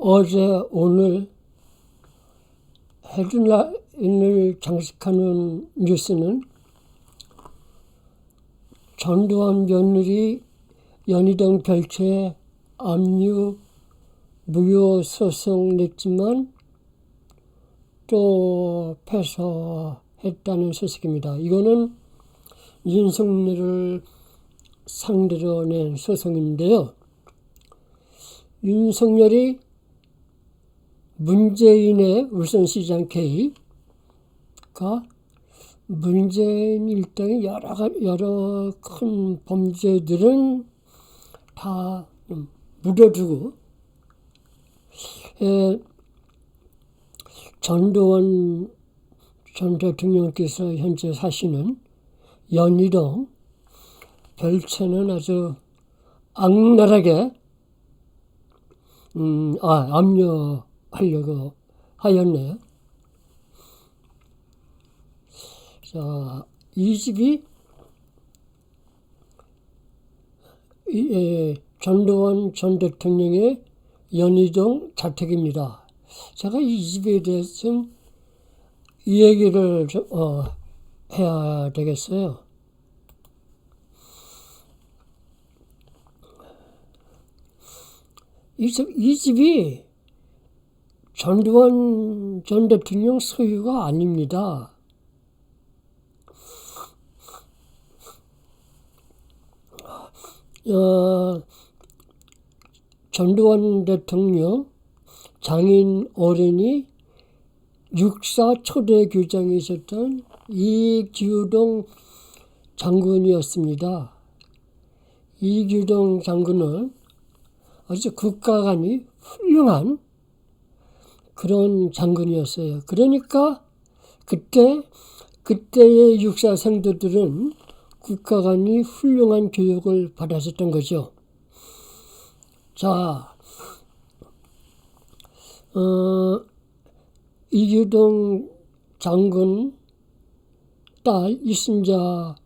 어제 오늘 헤드라인을 장식하는 뉴스는 전두환 며느리 연희동 별채 압류 무효 소송 냈지만 또 패소했다는 소식입니다. 이거는 윤석열을 상대로 낸 소송인데요. 윤석열이 문재인의 울산시장 개입과 문재인 일당의 여러 큰 범죄들은 다 묻어두고 전두환 전 대통령께서 현재 사시는 연희동 별채는 아주 악랄하게 압류하려고 하였네요. 자, 이 집이 전두환 전 대통령의 연희동 자택입니다. 제가 이 집에 대해서 좀 이 얘기를 해야 되겠어요. 이 집이 전두환 전 대통령 소유가 아닙니다. 전두환 대통령 장인 어른이 육사 초대 교장이셨던 이규동 장군이었습니다. 이규동 장군은 아주 국가관이 훌륭한 그런 장군이었어요. 그러니까 그때의 육사 생도들은 국가관이 훌륭한 교육을 받았었던 거죠. 자, 이규동 장군 딸 이순자와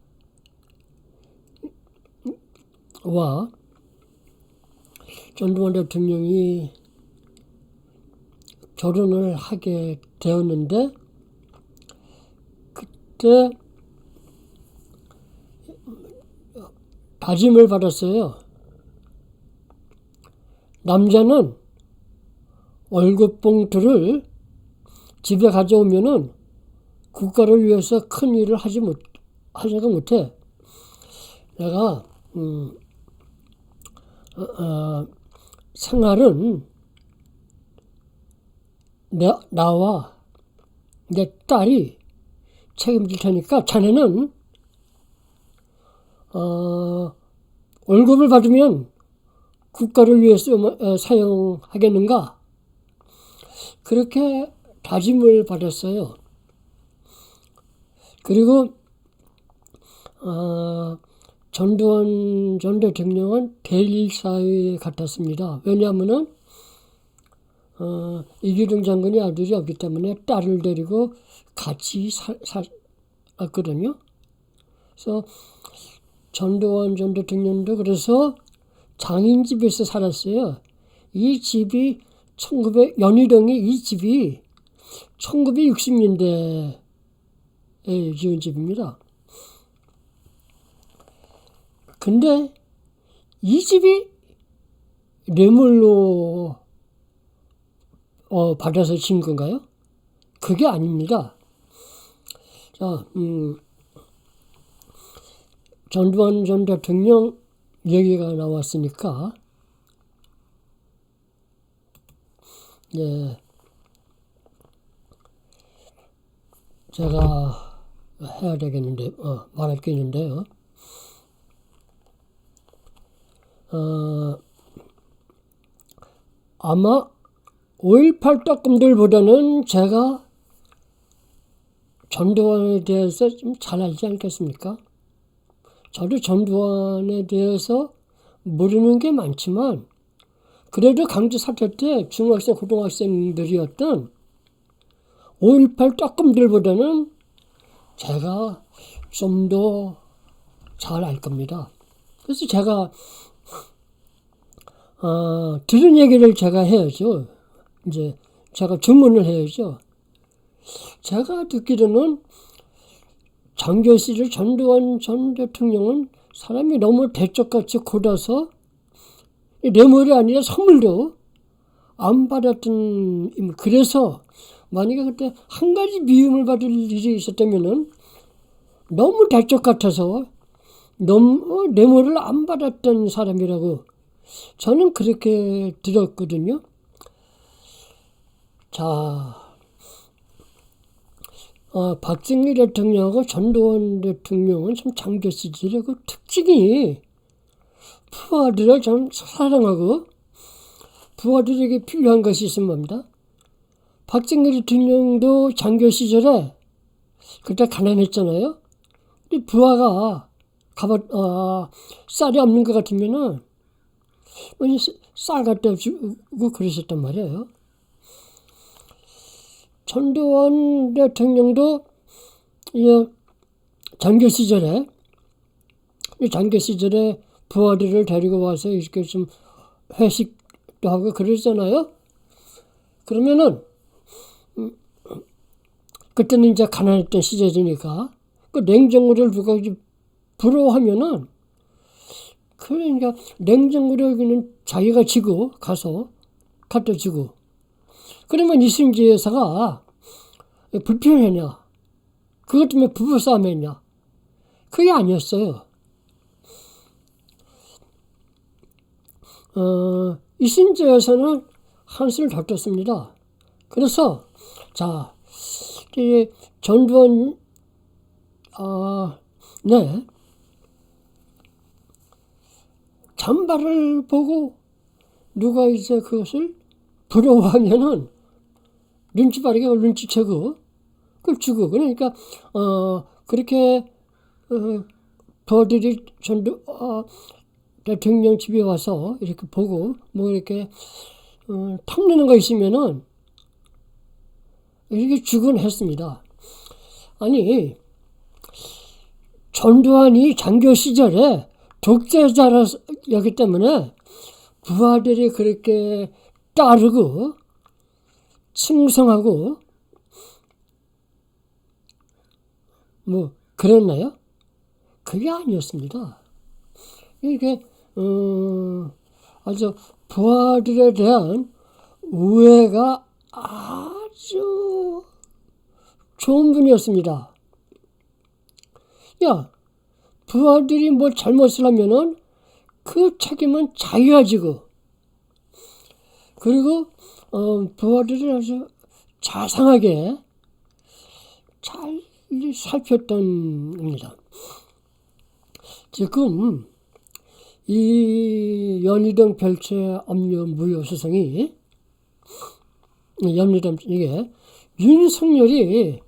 전두환 대통령이 결혼을 하게 되었는데 그때 다짐을 받았어요. 남자는 월급 봉투를 집에 가져오면은 국가를 위해서 큰 일을 하지가 못해. 내가 생활은 나와 내 딸이 책임질 테니까 자네는 월급을 받으면 국가를 위해서 사용하겠는가? 그렇게 다짐을 받았어요. 그리고 전두환 전 대통령은 대일사회에 갔었습니다. 왜냐하면은 이규동 장군이 아들이 없기 때문에 딸을 데리고 같이 살았거든요. 그래서 전두환 전 대통령도 그래서 장인집에서 살았어요. 이 집이 연희동의 이 집이 1960년대에 지은 집입니다. 근데 이 집이 뇌물로 받아서 지은 건가요? 그게 아닙니다. 자, 전두환 전 대통령 얘기가 나왔으니까 제가 해야 되겠는데 말할 게 있는데요. 아마 5.18 떡금들보다는 제가 전두환에 대해서 좀 잘 알지 않겠습니까? 저도 전두환에 대해서 모르는 게 많지만 그래도 강제 사퇴 때 중학생, 고등학생들이었던 5.18 떡금들보다는 제가 좀 더 잘 알 겁니다. 그래서 제가 들은 얘기를 제가 해야죠. 이제 제가 증언을 해야죠. 제가 듣기로는 장교시절 전두환 전 대통령은 사람이 너무 대쪽같이 골아서 뇌물이 아니라 선물도 안 받았던, 그래서 만약에 그때 한 가지 미움을 받을 일이 있었다면은 너무 대쪽 같아서 너무 뇌물을 안 받았던 사람이라고 저는 그렇게 들었거든요. 자, 박정희 대통령하고 전두환 대통령은 참 장교 시절의 그 특징이 부하들을 참 사랑하고 부하들에게 필요한 것이 있으면 뭡니다. 박정희 대통령도 장교 시절에 그때 가난했잖아요. 부하가 쌀이 없는 것 같으면은 쌀 갖다 주고 그러셨단 말이에요. 전두환 대통령도 장교 시절에 부하들을 데리고 와서 이렇게 좀 회식도 하고 그러잖아요. 그러면은 그때는 이제 가난했던 시절이니까 그 냉장고를 누가 부러워하면은 그러니까 냉장고를 자기가 지고 가서 갖다 주고, 그러면 이순재 여사가 불편했냐? 그것 때문에 부부싸움 했냐? 그게 아니었어요. 이순재 여사는 한술 더 떴습니다. 그래서 자, 전두환 잠바를 보고 누가 이제 그것을 부러워하면은 눈치 빠르게 눈치채고 그걸 주고, 그러니까 그렇게 부하들이 대통령 집에 와서 이렇게 보고 뭐 이렇게 탐내는 거 있으면은 이렇게 주곤 했습니다. 아니, 전두환이 장교 시절에 독재자였기 때문에 부하들이 그렇게 따르고 충성하고 뭐 그랬나요? 그게 아니었습니다. 이게 아주 부하들에 대한 우애가 아주 좋은 분이었습니다. 부하들이 뭐 잘못을 하면은 그 책임은 자기가 지고, 그리고 부하들을 아주 자상하게 잘 살폈던 겁니다. 지금 이 연희동 별채 압류 무효 소송이 이게 윤석열이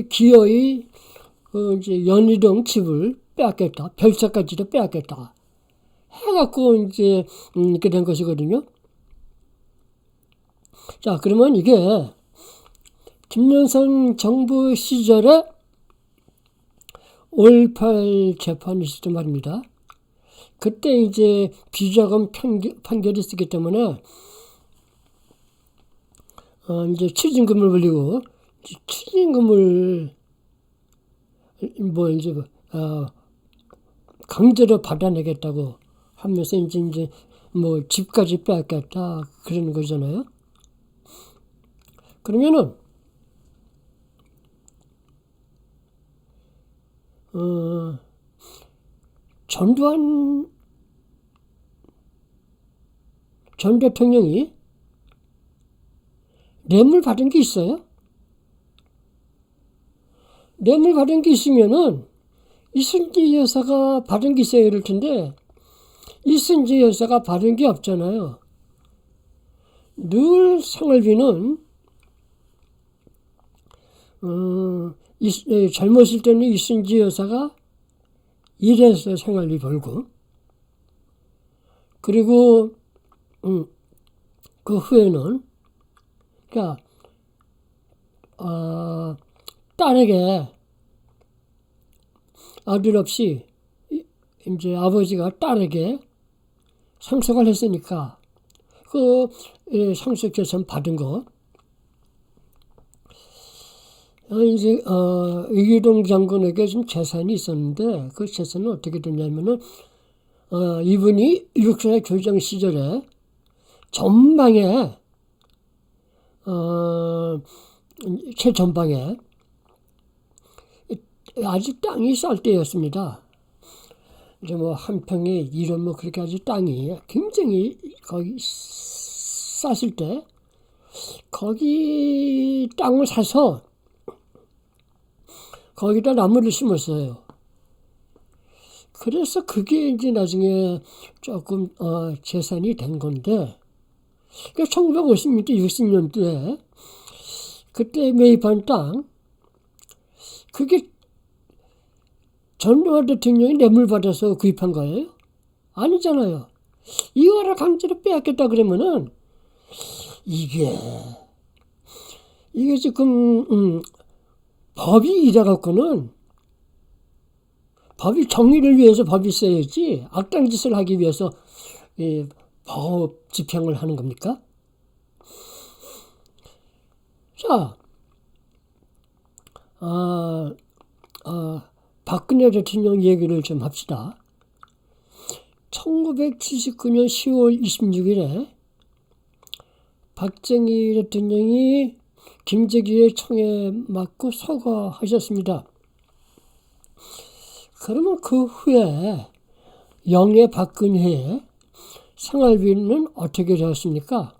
기어이 이제 연희동 집을 빼앗겠다, 별채까지도 빼앗겠다 해갖고 이제 이렇게 된 것이거든요. 자, 그러면 이게 김영삼 정부 시절에 5.18 재판이 있었단 말입니다. 그때 이제 비자금 판결이 있었기 때문에 이제 추징금을 물리고, 추징금을 강제로 받아내겠다고 하면서 이제 뭐 집까지 빼앗겠다 그러는 거잖아요. 그러면은 전두환 전 대통령이 뇌물 받은 게 있어요? 뇌물 받은 게 있으면은 이순재 여사가 받은 게 있어야 될 텐데 이순재 여사가 받은 게 없잖아요. 늘 생활비는 젊었을 때는 이순재 여사가 일해서 생활비 벌고, 그리고 그 후에는 그러니까 딸에게 아들 없이 이제 아버지가 딸에게 상속을 했으니까 그 상속재산 받은 거. 이제 이기동 장군에게 좀 재산이 있었는데 그 재산은 어떻게 됐냐면은 이분이 육사 교장 시절에 전방에 최전방에 아주 땅이 쌀 때였습니다. 이제 뭐 한 평에 이런 뭐 그렇게 아주 땅이 굉장히 거기 쌌을 때 거기 땅을 사서 거기다 나무를 심었어요. 그래서 그게 이제 나중에 조금 재산이 된 건데, 그러니까 1950년대, 60년대에 그때 매입한 땅, 그게 전두환 대통령이 뇌물 받아서 구입한 거예요? 아니잖아요. 이거를 강제로 빼앗겼다 그러면은 이게 지금 법이 이래갖고는 법이 정의를 위해서 법이 있어야지 악당 짓을 하기 위해서 법 집행을 하는 겁니까? 자, 박근혜 대통령 얘기를 좀 합시다. 1979년 10월 26일에 박정희 대통령이 김재규의 총에 맞고 서거하셨습니다. 그러면 그 후에 영예 박근혜의 생활비는 어떻게 되었습니까?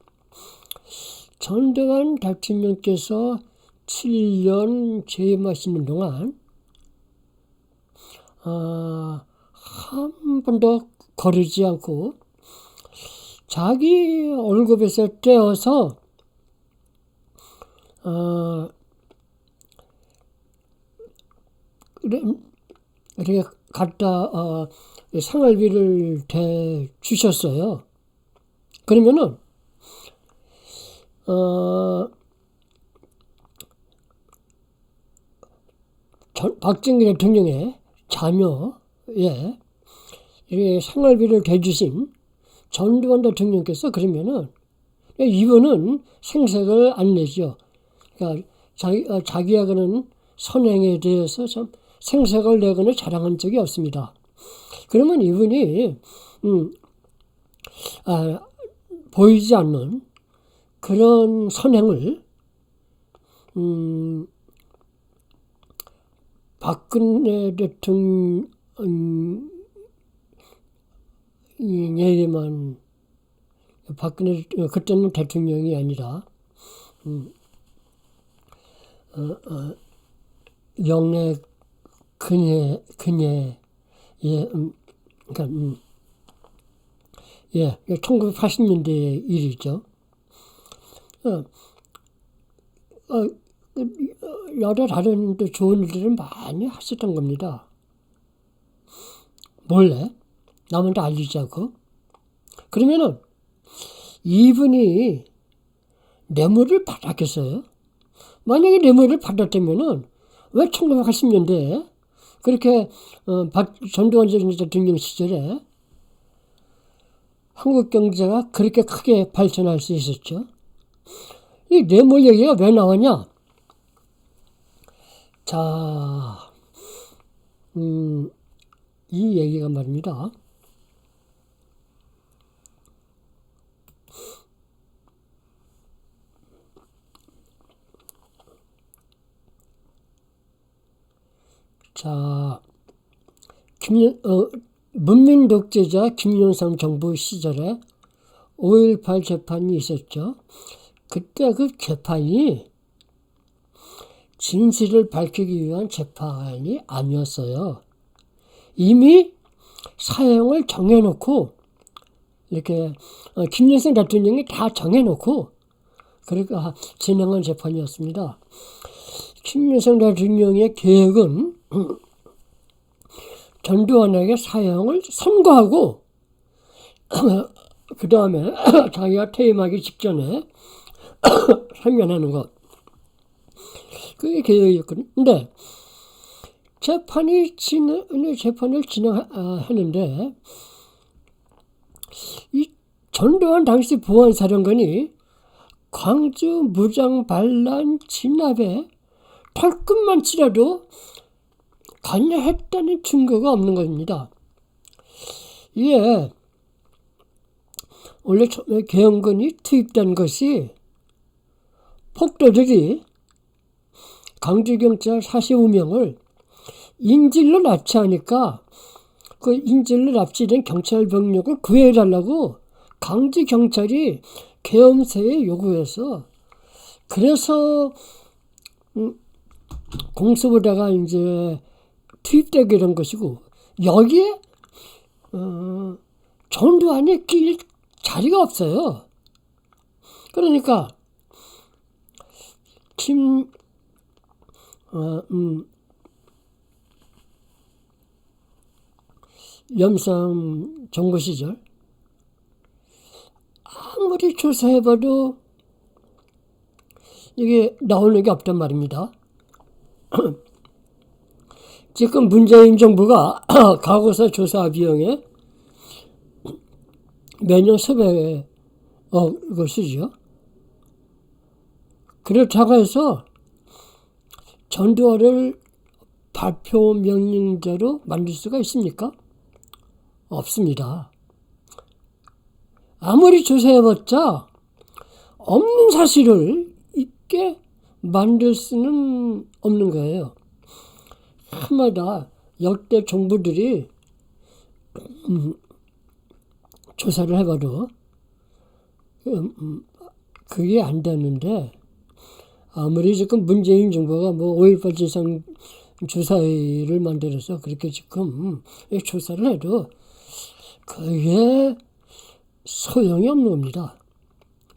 전두환 대통령께서 7년 재임하시는 동안 한 번도 거르지 않고 자기 월급에서 떼어서 이렇게 갖다 생활비를 대 주셨어요. 그러면은 박정희 대통령의 자녀에 이렇게 생활비를 대주신 전두환 대통령께서 그러면은 이분은 생색을 안 내죠. 그러니까 자기하고는 선행에 대해서 참 생색을 내거나 자랑한 적이 없습니다. 그러면 이분이 보이지 않는 그런 선행을 박근혜 대통령에게만 박근혜 그때는 대통령이 아니라 영내 그녀 그러니까 1980년대 일이죠. 여러 다른 또 좋은 일들을 많이 하셨던 겁니다. 몰래 남한테 알리지 않고. 그러면은 이분이 뇌물을 받았겠어요? 만약에 뇌물을 받았다면은 왜 1980년대에 그렇게 전두환 대통령 시절에 한국 경제가 그렇게 크게 발전할 수 있었죠? 이 뇌물 얘기가 왜 나왔냐? 자, 이 얘기가 말입니다. 자, 문민 독재자 김영삼 정부 시절에 5.18 재판이 있었죠. 그때 그 재판이 진실을 밝히기 위한 재판이 아니었어요. 이미 사형을 정해놓고 이렇게 김영삼 대통령이 다 정해놓고 그러니까 진행한 재판이었습니다. 김영삼 대통령의 계획은 전두환에게 사형을 선고하고 그 다음에 자기가 퇴임하기 직전에 사면하는 것. 그게 계획이었거든요. 근데 재판을 진행했는데 이 전두환 당시 보안사령관이 광주 무장 반란 진압에 털끝만 치라도 관여했다는 증거가 없는 겁니다. 이게 원래 처음에 계엄군이 투입된 것이 폭도들이 강주경찰 45명을 인질로 납치하니까 그 인질로 납치된 경찰 병력을 구해달라고 강주경찰이 계엄세에 요구해서 그래서 공수부대가 이제 투입되게 된 것이고 여기에 전두환이 낄 자리가 없어요. 그러니까 염상 정부 시절 아무리 조사해봐도 이게 나오는 게 없단 말입니다. 지금 문재인 정부가 과거사 조사 비용에 매년 수백억을 쓰죠. 그렇다고 해서 전두환을 발표 명령자로 만들 수가 있습니까? 없습니다. 아무리 조사해봤자 없는 사실을 있게 만들 수는 없는 거예요. 해마다 역대 정부들이 조사를 해봐도 그게 안 되는데 아무리 지금 문재인 정부가 뭐 5.18 진상 조사회를 만들어서 그렇게 지금 조사를 해도 그게 소용이 없는 겁니다.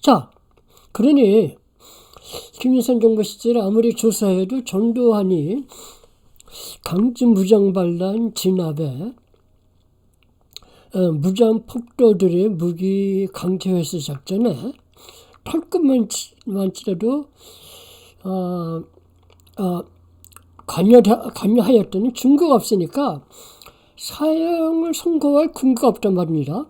자, 그러니 김일성 정부 시절에 아무리 조사해도 전두환이 강주 무장반란 진압에 무장 폭도들의 무기 강제회수 작전에 털끝만 치라도 관여하였다는 증거가 없으니까 사형을 선고할 근거가 없단 말입니다.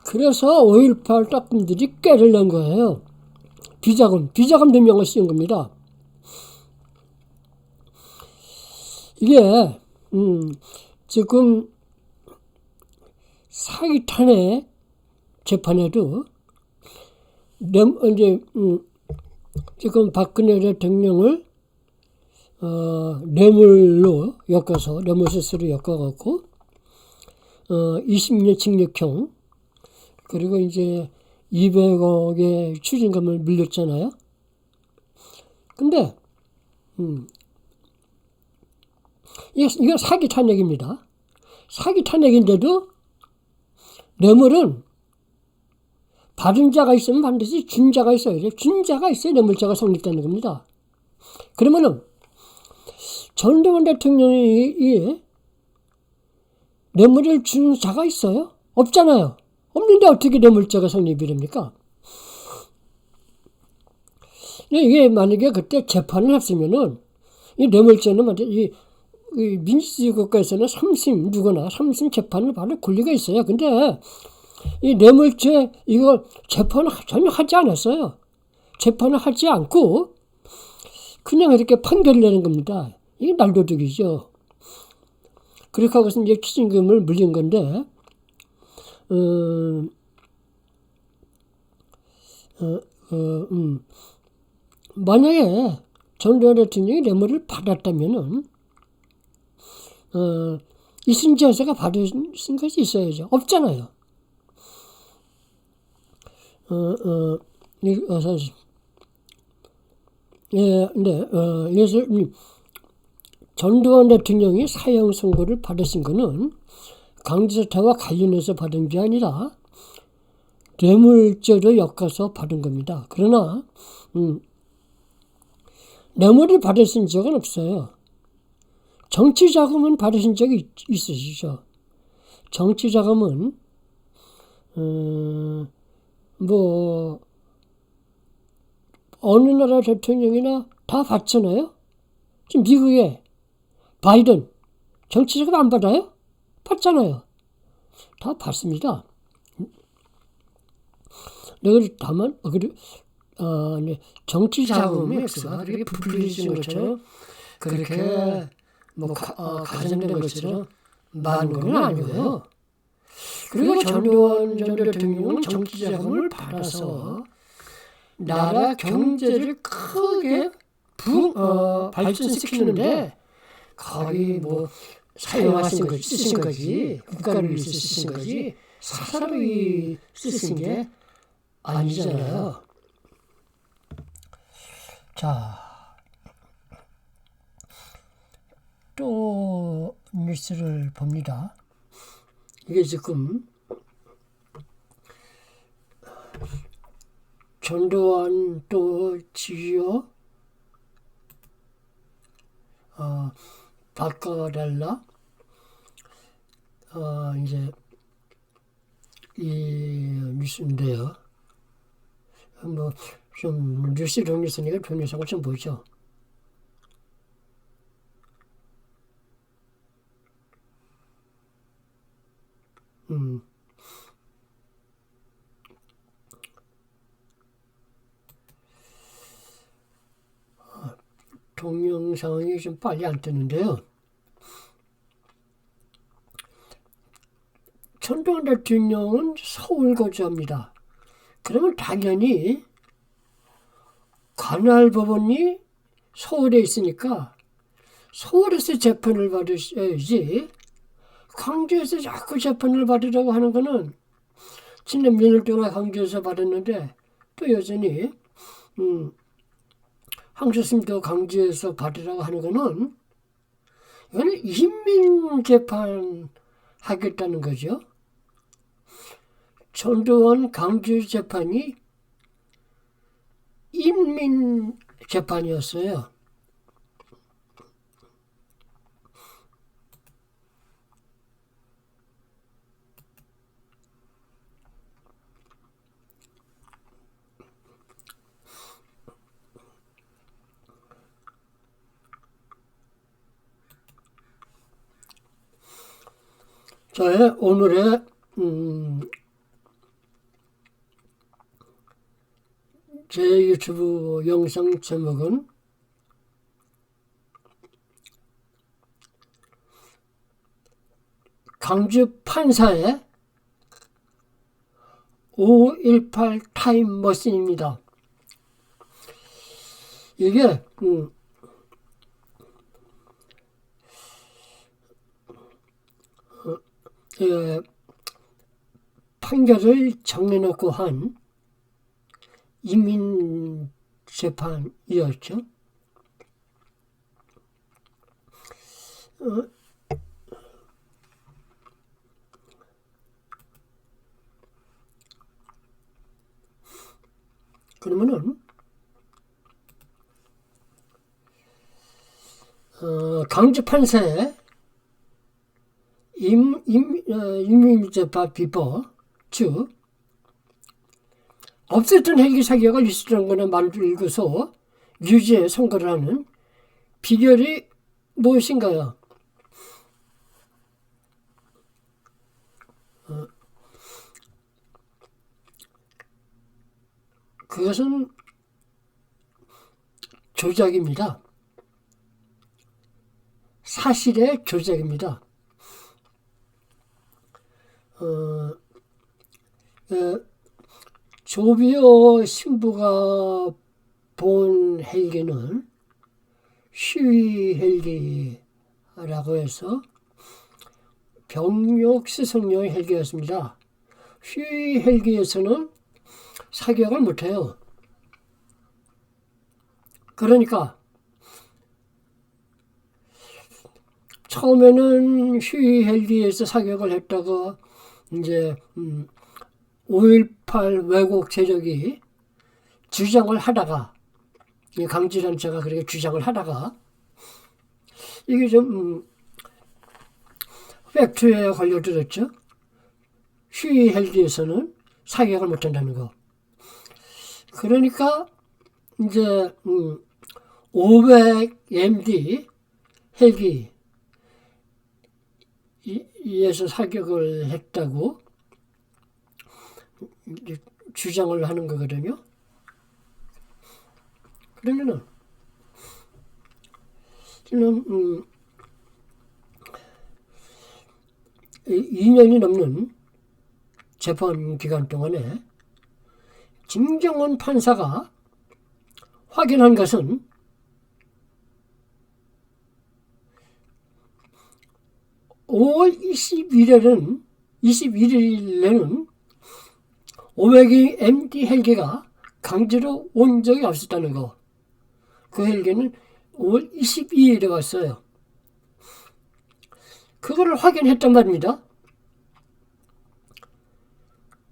그래서 5.18 따끔들이 깨를 낸 거예요. 비자금 변명을 씌운 겁니다. 이게 지금 사기 탄핵 재판에도 이제 지금 박근혜 대통령을 뇌물로 엮어서 뇌물수수로 엮어갖고 20년 징역형 그리고 이제 200억의 추징금을 물렸잖아요. 근데 이거 사기 탄핵입니다. 사기 탄핵인데도 뇌물은 받은 자가 있으면 반드시 준 자가 있어야죠. 준 자가 있어야 뇌물죄가 성립되는 겁니다. 그러면은 전두환 대통령이 뇌물을 준 자가 있어요? 없잖아요. 없는데 어떻게 뇌물죄가 성립이 됩니까? 이게 만약에 그때 재판을 했으면은 이 뇌물죄는 이 민주주의 국가에서는 3심 재판을 받을 권리가 있어요. 근데 이 뇌물죄 이거 재판을 전혀 하지 않았어요. 재판을 하지 않고 그냥 이렇게 판결을 내는 겁니다. 이게 날도둑이죠. 그렇게 하고서 이제 추징금을 물린 건데 만약에 전두환 대통령이 뇌물을 받았다면은 이순재 여사가 받은 것이 있어야죠. 없잖아요. 그래서 전두환 대통령이 사형 선고를 받으신 것은 강제사태와 관련해서 받은 게 아니라 뇌물죄로 엮어서 받은 겁니다. 그러나 뇌물을 받으신 적은 없어요. 정치자금은 받으신 적이 있으시죠. 정치자금은 뭐 어느 나라 대통령이나 다 받잖아요. 지금 미국에 바이든 정치자금 안 받아요? 받잖아요. 다 받습니다. 다만 정치 자금이 X가 그렇게 부풀려진 것처럼 그렇게 가정된 것처럼 많은 건 아니고요. 그리고 전두환 전 대통령은 정치 자금을 받아서 나라 경제를 크게 발전시키는데 거의 사용하신 거지, 쓰신 거지, 국가를 위해서 쓰신 거지, 사사로이 쓰신 게 아니잖아요. 자, 또 뉴스를 봅니다. 이게 지금 전두환 또 지휘어 바꿔달라 이제 이 뉴스인데요. 좀 뉴스 정리했으니까 동영상을 좀 보죠. 동영상이 좀 빨리 안 뜨는데요. 전두환 대통령은 서울 거주합니다. 그러면 당연히 관할법원이 서울에 있으니까 서울에서 재판을 받으셔야지, 광주에서 자꾸 재판을 받으라고 하는 거는 지난 몇 년 동안 광주에서 받았는데 또 여전히 항소심도 광주에서 받으라고 하는 거는 이거는 인민재판 하겠다는 거죠. 전두환 광주 재판이 인민재판이었어요. 저의 오늘의 제 유튜브 영상 제목은 광주 판사의 518 타임머신입니다. 이게 판결을 정해놓고 한 인민재판이었죠. 그러면은 광주 판사의 인민재판 비법, 즉 없었던 헬기 사격을 있었던 거나 말을 읽어서 유죄 선고를 하는 비결이 무엇인가요? 그것은 조작입니다. 사실의 조작입니다. 조비오 신부가 본 헬기는 시위 헬기라고 해서 병력 수송용 헬기였습니다. 시위 헬기에서는 사격을 못해요. 그러니까 처음에는 시위 헬기에서 사격을 했다가 이제 5.18 왜곡 세력이 주장을 하다가, 강지단체가 그렇게 주장을 하다가 이게 좀 팩트에 걸려들었죠. 시위 헬기에서는 사격을 못한다는 거. 그러니까 이제 500MD 헬기에서 사격을 했다고 주장을 하는 거거든요. 그러면은 지금 2년이 넘는 재판 기간 동안에 김정은 판사가 확인한 것은 5월 21일에는 500의 MD 헬기가 강제로 온 적이 없었다는 거. 그 헬기는 5월 22일에 왔어요. 그거를 확인했단 말입니다.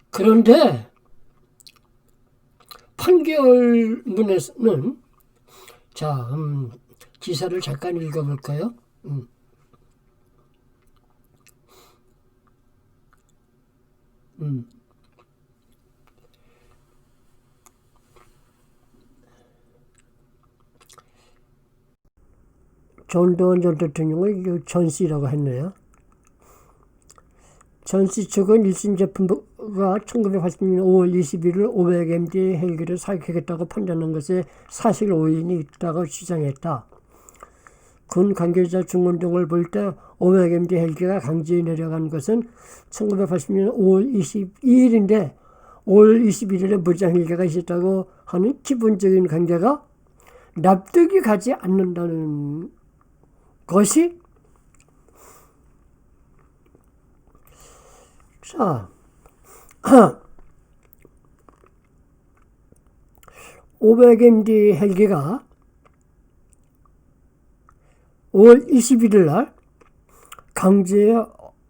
그런데 판결문에서는 자, 기사를 잠깐 읽어볼까요? 존 도원 전 대통령을 전씨라고 했네요. 전씨 측은 1심 재판부가 1980년 5월 21일 500MD 헬기를 사격했다고 판단한 것에 사실 오인이 있다고 주장했다. 군 관계자 증언 등을 볼 때 500MD 헬기가 강제에 내려간 것은 1980년 5월 22일인데 5월 21일에 무장 헬기가 있었다고 하는 기본적인 관계가 납득이 가지 않는다는 것이 자, 500MD 헬기가 5월 21일 날 강제에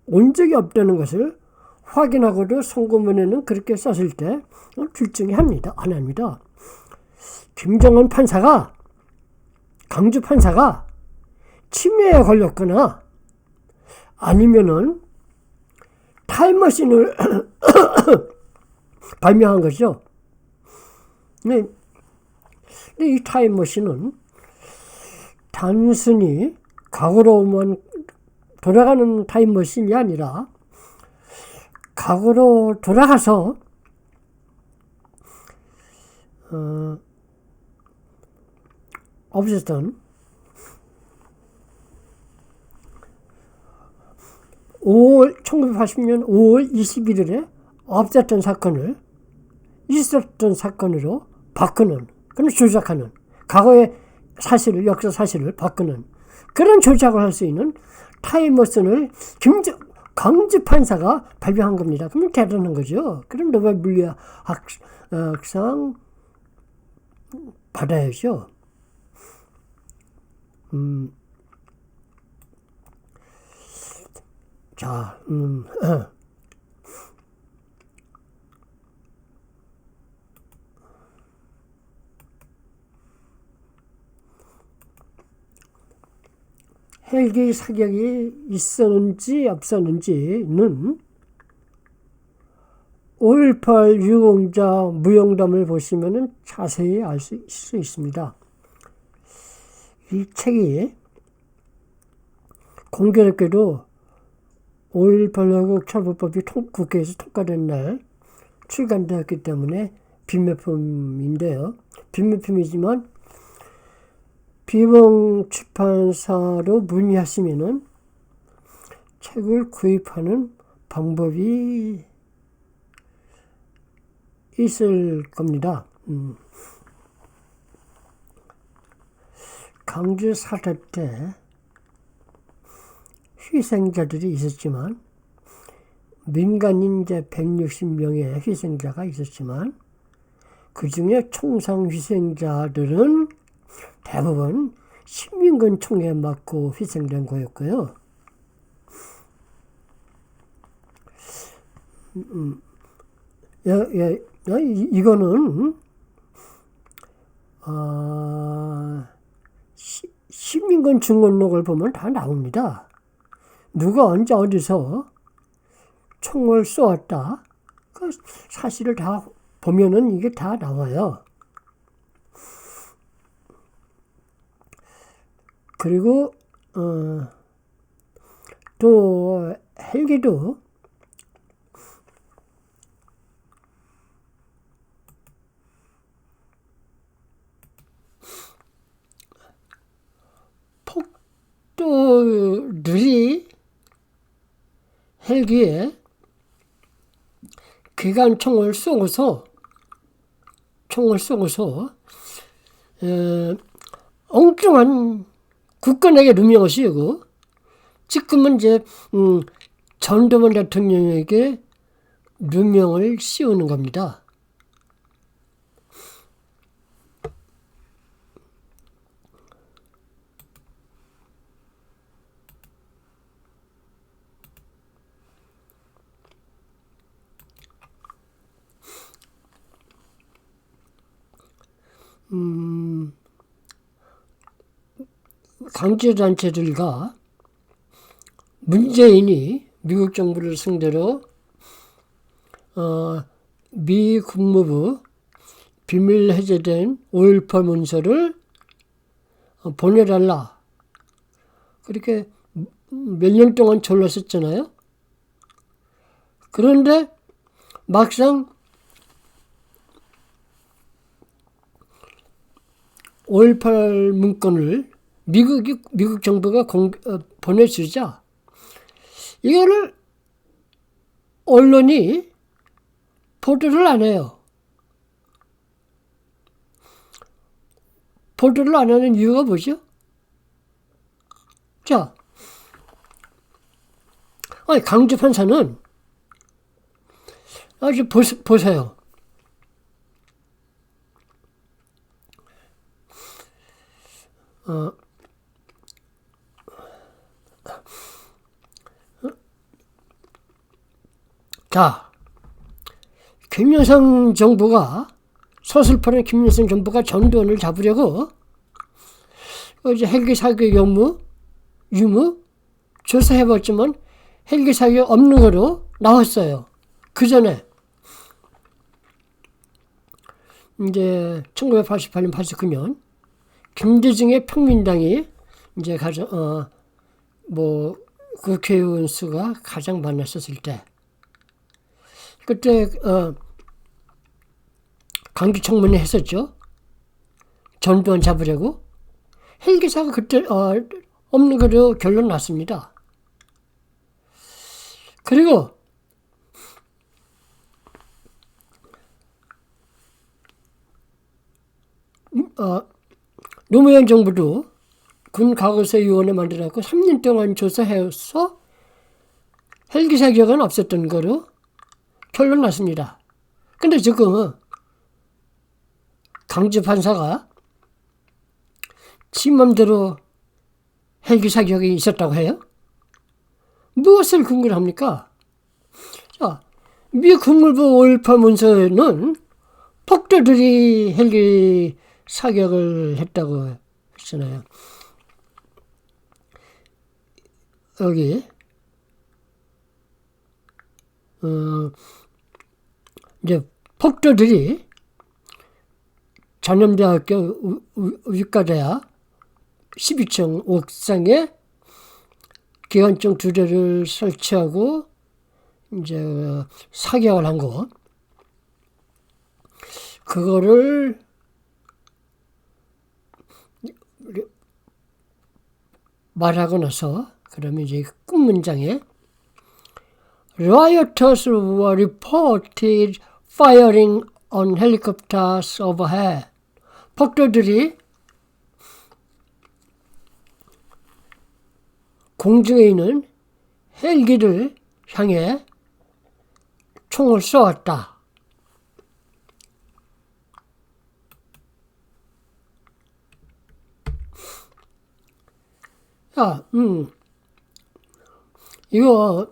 온 적이 없다는 것을 확인하고도 선고문에는 그렇게 썼을 때 출정이 합니다. 안 합니다. 김정은 판사가, 강주 판사가 치매에 걸렸거나 아니면은 타임머신을 발명한 거죠. 근데 이 타임머신은 단순히 과거로만 돌아가는 타임머신이 아니라 과거로 돌아가서 없었던 1980년 5월 21일에 없었던 사건을 있었던 사건으로 바꾸는, 그런 조작하는, 과거의 사실을, 역사 사실을 바꾸는 그런 조작을 할 수 있는 타임머신을 강주 판사가 발명한 겁니다. 그러면 대단한 거죠. 그럼 노벨 물리학상 받아야죠. 자, 헬기 사격이 있었는지 없었는지는 5.18 유공자 무용담을 보시면 자세히 알 수 있습니다. 이 책이 공교롭게도 5.18 한국철보법이 국회에서 통과된 날 출간되었기 때문에 빈매품인데요. 빈매품이지만 비봉 출판사로 문의하시면은 책을 구입하는 방법이 있을 겁니다. 강주 사태 때 희생자들이 있었지만 민간인 이제 160명의 희생자가 있었지만 그 중에 총상 희생자들은 대부분 신민군 총에 맞고 희생된 거였고요. 이거는 신민군 증언록을 보면 다 나옵니다. 누가 언제 어디서 총을 쏘았다. 그 사실을 다 보면은 이게 다 나와요. 그리고 또 헬기도 폭도들이 헬기에 기관총을 쏘고서 엉뚱한 국가내게 누명을 씌우고 지금은 이제 전두환 대통령에게 누명을 씌우는 겁니다. 강제단체들과 문재인이 미국 정부를 상대로 미 국무부 비밀 해제된 5.18 문서를 보내달라. 그렇게 몇 년 동안 졸랐었잖아요. 그런데 막상 5.18 문건을 미국 정부가 보내주자 이거를 언론이 보도를 안 해요. 보도를 안 하는 이유가 뭐죠? 자, 강제 판사는 아주 보세요. 자, 김여성 정부가 서슬퍼런 김여성 정부가 전두환을 잡으려고 이제 헬기 사격 유무 조사해봤지만 헬기 사격 없는 거로 나왔어요. 그 전에 이제 1988년, 89년 김대중의 평민당이 이제 국회의원 수가 가장 많았었을 때, 그때 강기청문회 했었죠. 전두환 잡으려고. 헬기사가 그때 없는 거로 결론 났습니다. 그리고 노무현 정부도 군 과거사위원회 만들어갖고 3년 동안 조사해서 헬기 사격은 없었던 거로 결론 났습니다. 근데 지금 강제 판사가 지 맘대로 헬기 사격이 있었다고 해요? 무엇을 근거로 합니까? 자, 미 국무부 5.18 문서에는 폭도들이 헬기 사격을 했다고 했잖아요. 여기 이제 폭도들이 전염대학교 의과대학 12층 옥상에 기관총 2대를 설치하고 이제 사격을 한 거, 그거를 말하고 나서 그러면 이제 끝 문장에 Rioters were reported firing on helicopters overhead. 폭도들이 공중에 있는 헬기를 향해 총을 쏘았다. 야, 이거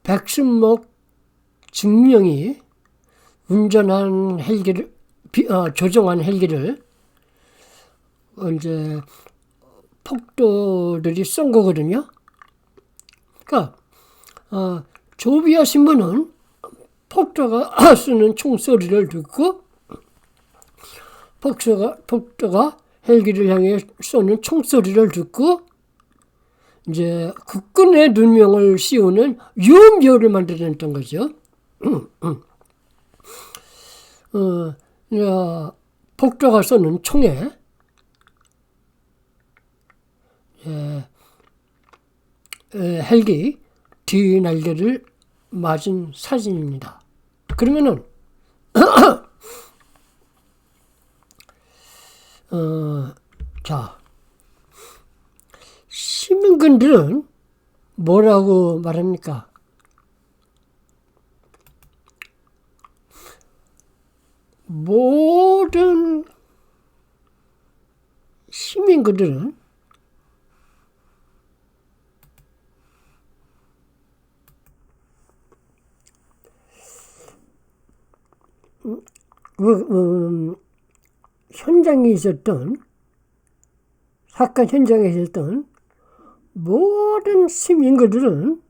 백순목 증명이 운전한 헬기를 조종한 헬기를 이제 폭도들이 쏜 거거든요. 그러니까 조비아 신문은 폭도가 쏘는 총소리를 듣고 폭도가 헬기를 향해 쏘는 총소리를 듣고 이제 국군의 누명을 씌우는 유언비어를 만들어냈던 거죠. 폭도가 쏘는 총에 헬기 뒤날개를 맞은 사진입니다. 그러면은 자, 시민군들은 뭐라고 말합니까? 모든 시민군들은 현장에 있었던 사건 현장에 있었던 모든 시민들은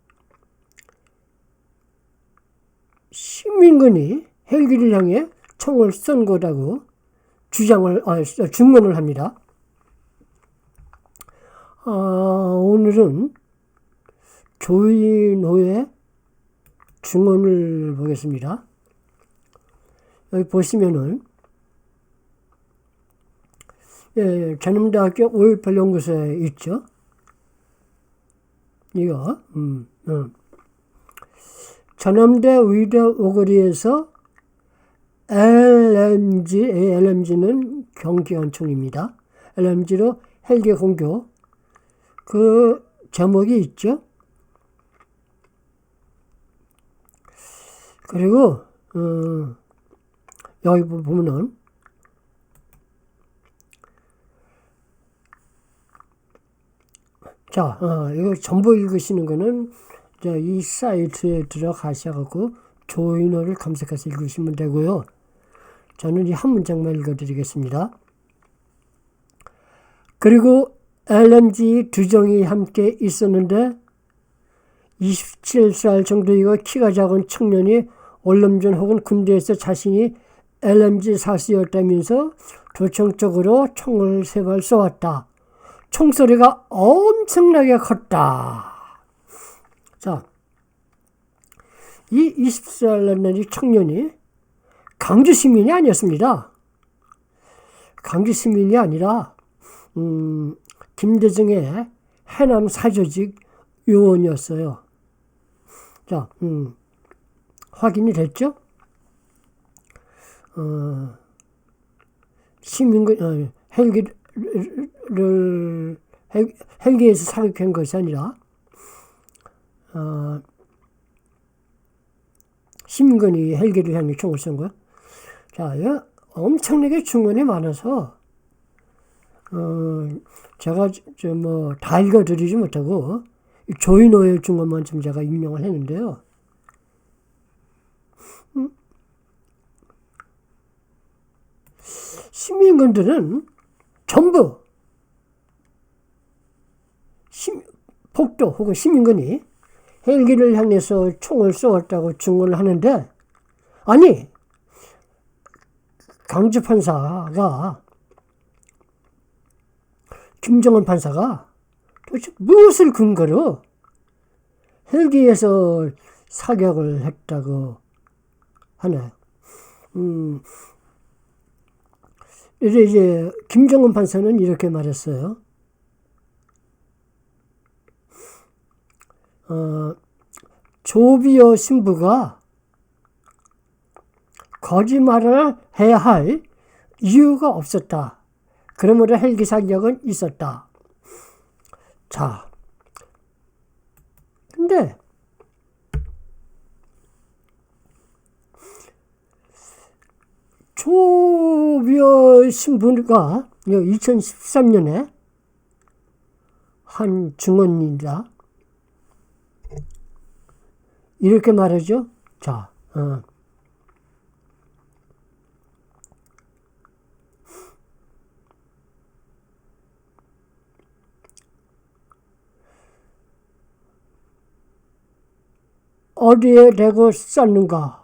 시민군이 헬기를 향해 총을 쏜 거라고 증언을 합니다. 오늘은 조인호의 증언을 보겠습니다. 여기 보시면은 전남대학교 5.18 연구소에 있죠. 이거 전남대 의대 오거리에서 LMG는 경기관총입니다. LMG로 헬기 공격 그 제목이 있죠. 그리고 여기 보면은 자, 이거 전부 읽으시는 거는 이 사이트에 들어가셔갖고 조인호를 검색해서 읽으시면 되고요. 저는 이 한 문장만 읽어드리겠습니다. 그리고 LMG 두 정이 함께 있었는데 27살 정도이고 키가 작은 청년이 원룸전 혹은 군대에서 자신이 LMG 사수였다면서 도청 쪽으로 총을 3발 쏘았다. 총소리가 엄청나게 컸다. 자, 이 20살 나이 청년이 강주 시민이 아니었습니다. 강주 시민이 아니라 김대중의 해남 사조직 요원이었어요. 자, 확인이 됐죠? 시민군 헬기에서 사격한 것이 아니라 시민군이 헬기를 향해 총을 쏜 거야. 자, 엄청나게 증언이 많아서 제가 다 읽어드리지 못하고 조인호의 증언만 좀 제가 인용을 했는데요. 시민군들은 전부 폭도 혹은 시민군이 헬기를 향해서 총을 쏘았다고 증언을 하는데, 아니, 강주 판사가, 김정은 판사가 도대체 무엇을 근거로 헬기에서 사격을 했다고 하나요? 이제 김정은 판사는 이렇게 말했어요. 조비오 신부가 거짓말을 해야 할 이유가 없었다. 그러므로 헬기 사격은 있었다. 자, 근데 조비오 신부가 2013년에 한 증언입니다. 이렇게 말하죠. 자, 어디에 대고 쐈는가?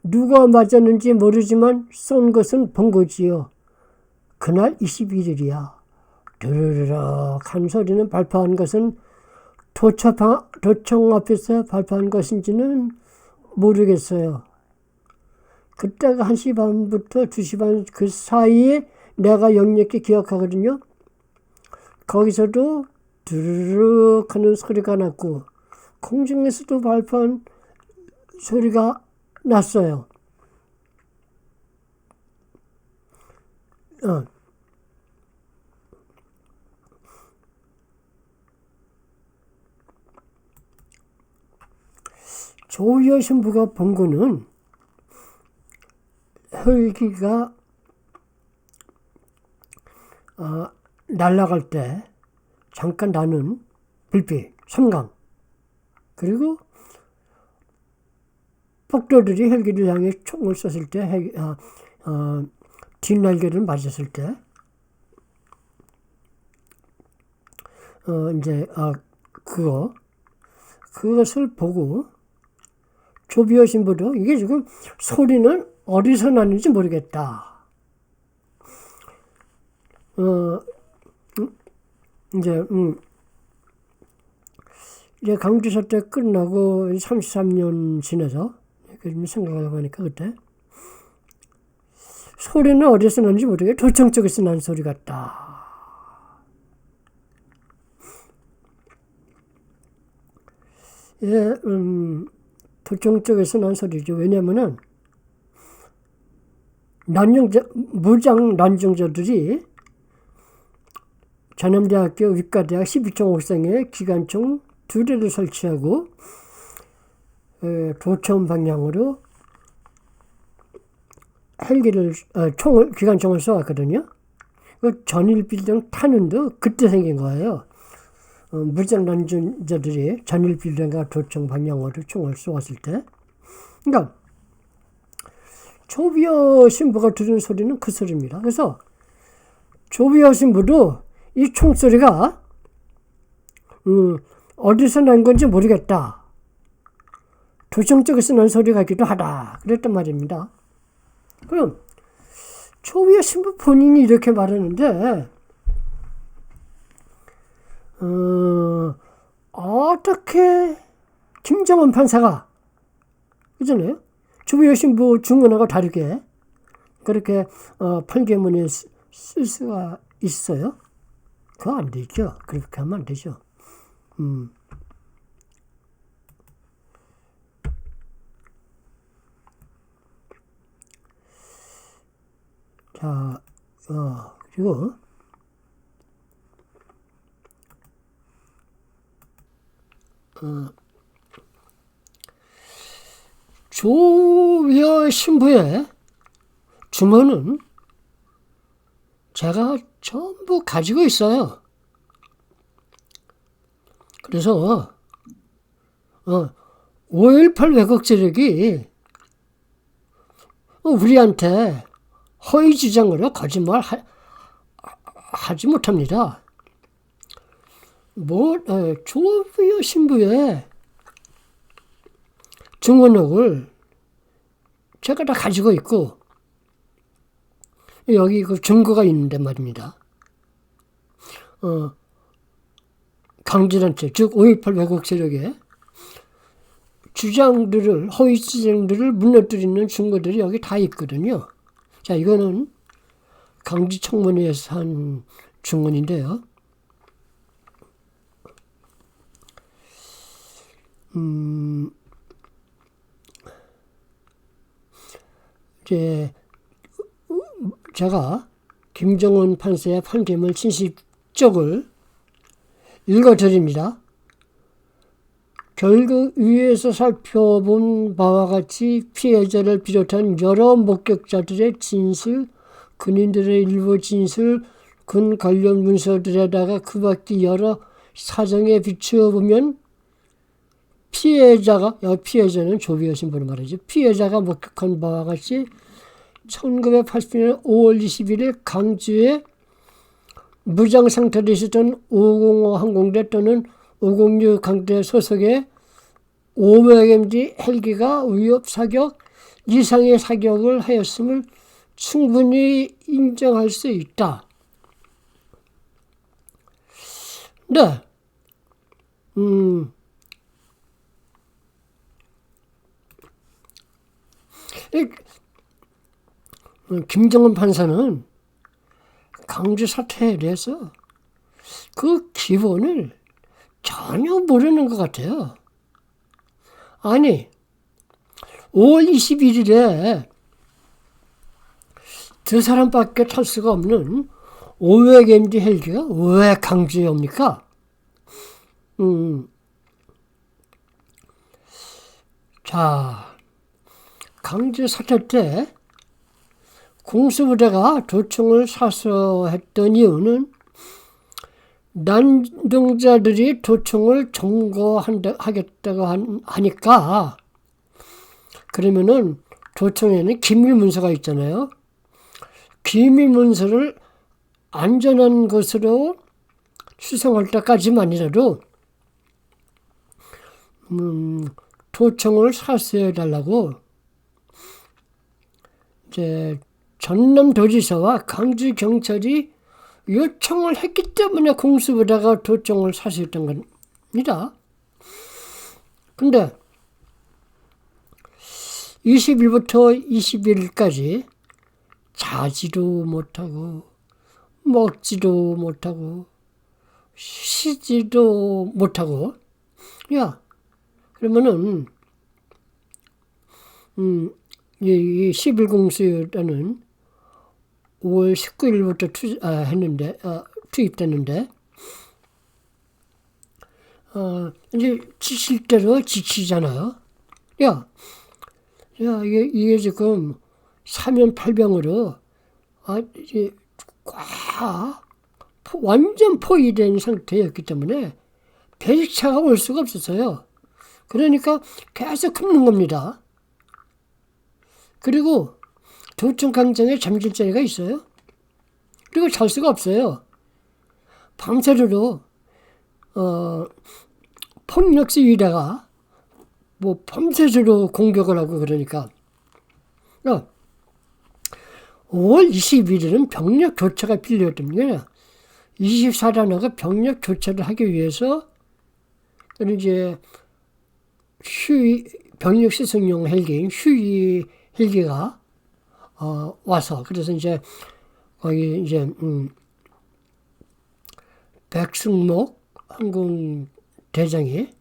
누가 맞았는지 모르지만 쏜 것은 본 거지요. 그날 21일이야. 드르륵 한 소리는 발표한 것은 도청 앞에서 발표한 것인지는 모르겠어요. 그때가 1시 반부터 2시 반 그 사이에 내가 역력히 기억하거든요. 거기서도 드르륵 하는 소리가 났고 공중에서도 발판 소리가 났어요. 조위어 신부가 본 거는 헬기가 날아갈 때 잠깐 나는 불빛, 섬광, 그리고 폭도들이 헬기를 향해 총을 쐈을 때, 뒷날개를 맞았을 때, 그것을 보고 조비어 신부도 이게 지금 소리는 어디서 나는지 모르겠다. 이제 강주 사태 끝나고 33년 지나서 생각을 해보니까 그때 소리는 어디서 나는지 모르게 도청 쪽에서 난 소리 같다. 예, 도청 쪽에서 난 소리죠. 왜냐면은 무장 난정자들이 전남대학교 위과대학 12.5상에 기관총 2대를 설치하고 도청 방향으로 기관총을 쏘았거든요. 그 전일빌딩 탄원도 그때 생긴 거예요. 무장 난정자들이 전일빌딩과 도청 방향으로 총을 쏘았을 때. 그러니까 조비어 신부가 들은 소리는 그 소리입니다. 그래서 조비어 신부도 이 총소리가 어디서 난 건지 모르겠다. 도청 쪽에서 난 소리 같기도 하다. 그랬단 말입니다. 그럼 조비어 신부 본인이 이렇게 말하는데 어떻게 김정은 판사가 그잖아요. 조비어 신부 증언하고 다르게 그렇게 판결문에 쓸 수가 있어요? 그거 안 되죠. 그렇게 하면 안 되죠. 자, 그리고 조비어 신부의 주머는 제가 전부 가지고 있어요. 그래서 5.18 왜곡 세력이 우리한테 허위 주장으로 거짓말 하지 못합니다. 조비어 신부의 증언록을 제가 다 가지고 있고 여기 그 증거가 있는데 말입니다. 강제단체, 즉 5.18 왜곡 세력의 주장들을, 허위 주장들을 무너뜨리는 증거들이 여기 다 있거든요. 자, 이거는 강지청문회에서 한 증언인데요. 이제 제가 김정은 판사의 판결문 70쪽을 읽어드립니다. 결국 위에서 살펴본 바와 같이 피해자를 비롯한 여러 목격자들의 진술, 군인들의 일부 진술, 군 관련 문서들에다가 그 밖의 여러 사정에 비추어 보면 피해자는 조비어 신부를 말이죠. 피해자가 목격한 바와 같이 1980년 5월 20일에 강주에 무장 상태로 있었던 505 항공대 또는 506 강대 소속의 500MG 헬기가 위협 사격 이상의 사격을 하였음을 충분히 인정할 수 있다. 네. 김정은 판사는 강주 사태에 대해서 그 기본을 전혀 모르는 것 같아요. 아니, 5월 21일에 두 사람밖에 탈 수가 없는 5회 MD 헬기가 왜 강주에 옵니까? 자, 강주 사태 때 공수부대가 도청을 사수했던 이유는 난동자들이 도청을 점거하겠다고 하니까, 그러면은 도청에는 기밀문서가 있잖아요. 기밀문서를 안전한 것으로 수송할 때까지만이라도 도청을 사수해달라고 이제 전남도지사와 강주경찰이 요청을 했기 때문에 공수부대가 도청을 사수했던 겁니다. 근데 20일부터 21일까지 자지도 못하고 먹지도 못하고 쉬지도 못하고, 야, 그러면은 이 11공수라는 5월 19일부터 투입됐는데, 이제 지칠 대로 지치잖아요. 이게 지금 사면팔병으로 이제 완전 포위된 상태였기 때문에 배식차가 올 수가 없었어요. 그러니까 계속 굶는 겁니다. 그리고 도청강정에 잠길 자리가 있어요. 그리고 잘 수가 없어요. 밤새도록 폭력 시위다가 밤새도록 공격을 하고 그러니까 5월 21일은 병력 교체가 필요했던 게 24단화가 병력 교체를 하기 위해서 이제 병력 시승용 헬기인 휴이 헬기가 와서, 그래서 이제 거기 이제 백승목 항공 대장이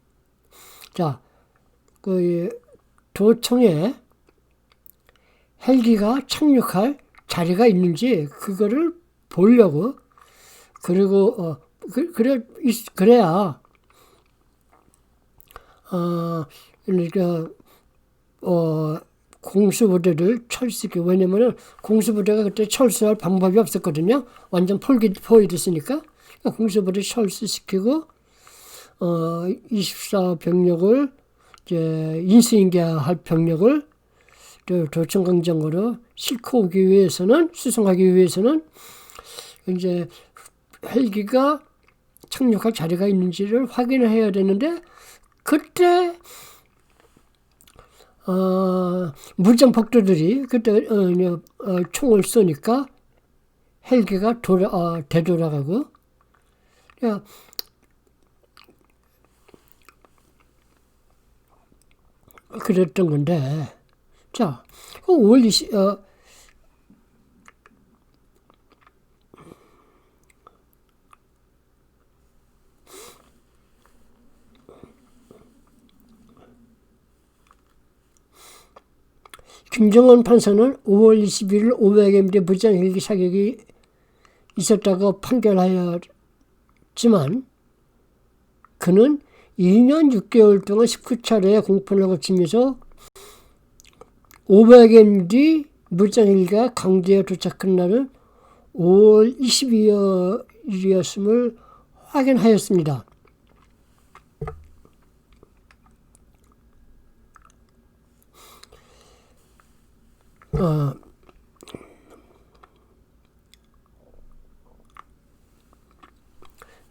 그 도청에 헬기가 착륙할 자리가 있는지 그거를 보려고, 그리고 그래야 그러니까 공수부대를 철수시켜. 왜냐면은 공수부대가 그때 철수할 방법이 없었거든요. 완전 포위됐으니까. 공수부대 철수시키고 24병력을 이제 인수인계할 병력을 도청강정으로 싣고 오기 위해서는, 수송하기 위해서는 이제 헬기가 착륙할 자리가 있는지를 확인해야 되는데, 그때 무장폭도들이 그때 총을 쏘니까 헬기가 되돌아가고, 그랬던 건데, 자, 5월 20, 김정은 판사는 5월 21일 500MD 무장헬기 사격이 있었다고 판결하였지만, 그는 2년 6개월 동안 19차례의 공판을 거치면서 500MD 무장헬기가 강주에 도착한 날은 5월 22일이었음을 확인하였습니다.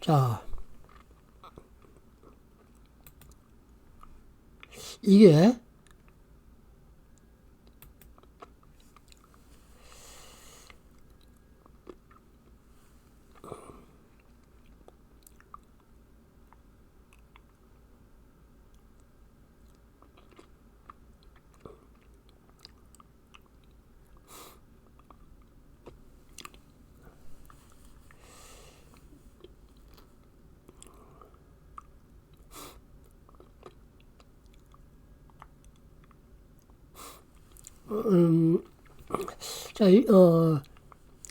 자, 이게 자,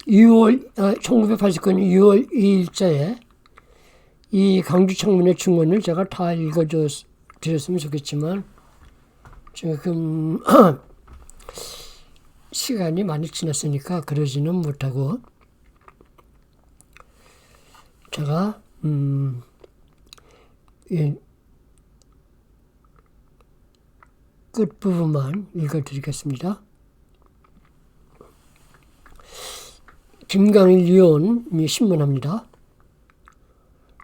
1989년 6월 2일자에 이 강주창문의 증언을 제가 다 읽어드렸으면 좋겠지만 지금 시간이 많이 지났으니까 그러지는 못하고 제가 끝부분만 읽어드리겠습니다. 김강일 의원이 신문합니다.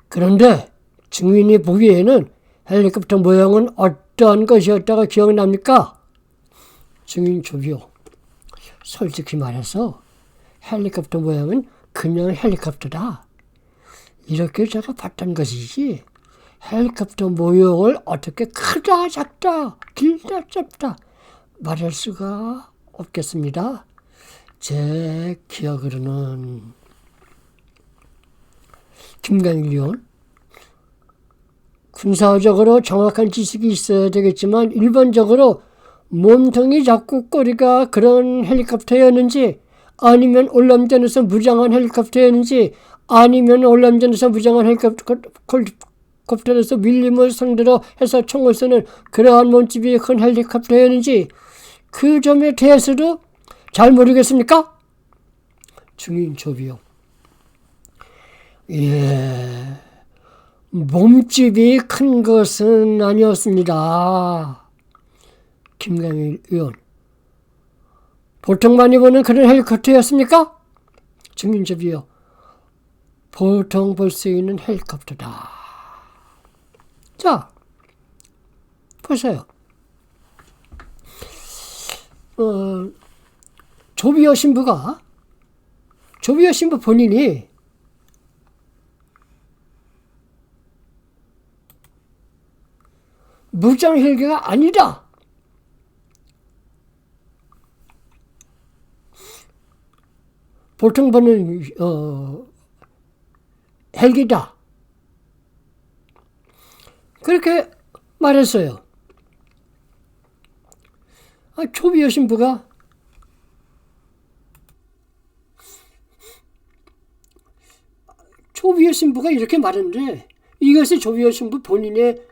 그런데 증인이 보기에는 헬리콥터 모양은 어떠한 것이었다가 기억납니까? 증인 조비오. 솔직히 말해서 헬리콥터 모양은 그냥 헬리콥터다. 이렇게 제가 봤던 것이지 헬리콥터 모형을 어떻게 크다 작다 길다 짧다 말할 수가 없겠습니다. 제 기억으로는 김강일 의원 군사적으로 정확한 지식이 있어야 되겠지만 일반적으로 몸통이 작고 꼬리가 그런 헬리콥터였는지 아니면 올람전에서 무장한 헬리콥터였는지 아니면 올람전에서 무장한 헬리콥터에서 밀림을 상대로 해서 총을 쏘는 그러한 몸집이 큰 헬리콥터였는지 그 점에 대해서도 잘 모르겠습니까? 증인 조비오. 예, 몸집이 큰 것은 아니었습니다. 김강일 의원. 보통 많이 보는 그런 헬리콥터였습니까? 증인 조비오. 보통 볼 수 있는 헬리콥터다. 자, 보세요. 조비오 신부 본인이 무장 헬기가 아니다. 보통 보는 헬기다. 그렇게 말했어요. 조비오 신부가 이렇게 말했는데 이것이 조비오 신부 본인의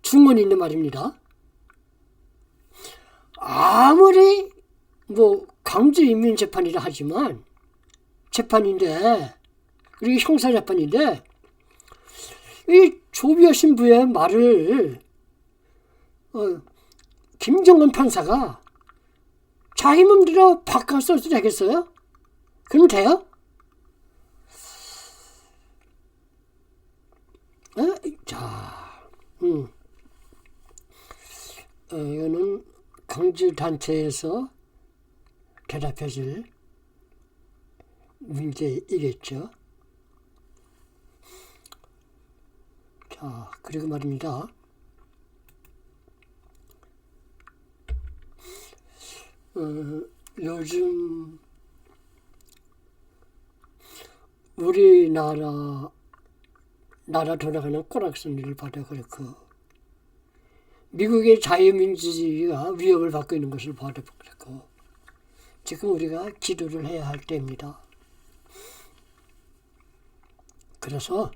증언이 있는 말입니다. 아무리 강제인민 재판이라 하지만 재판인데 그리고 형사재판인데 이 조비오 신부의 말을 김정은 판사가 자기 맘대로 바꿔 써도 되겠어요? 그럼 돼요? 자, 이거는 강주단체에서 대답해줄 문제이겠죠. 자, 그리고 말입니다. 요즘 우리나라 돌아가는 꼬락선리를 봐도 그렇고 미국의 자유민주주의가 위협을 받고 있는 것을 봐도 그렇고 지금 우리가 기도를 해야 할 때입니다. 그래서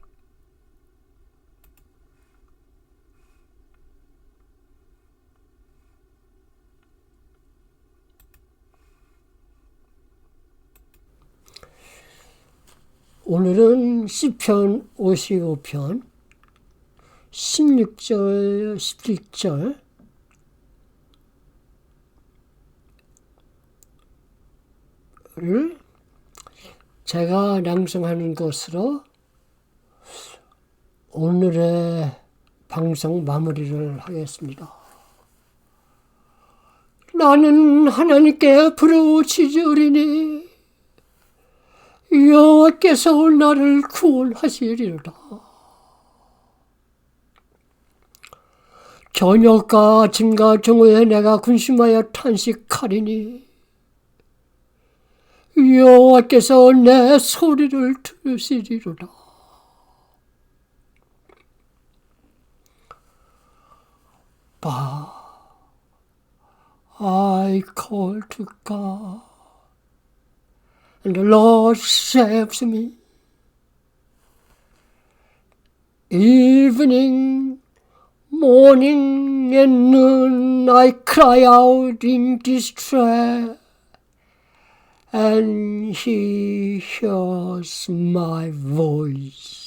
오늘은 시편 55편 16절 17절을 제가 낭송하는 것으로 오늘의 방송 마무리를 하겠습니다. 나는 하나님께 부르짖으리니 여호와께서 나를 구원하시리로다. 저녁과 아침과 정오에 내가 군심하여 탄식하리니 여호와께서 내 소리를 들으시리로다. I call to God, and the Lord saves me. Evening, morning, and noon I cry out in distress, and He hears my voice.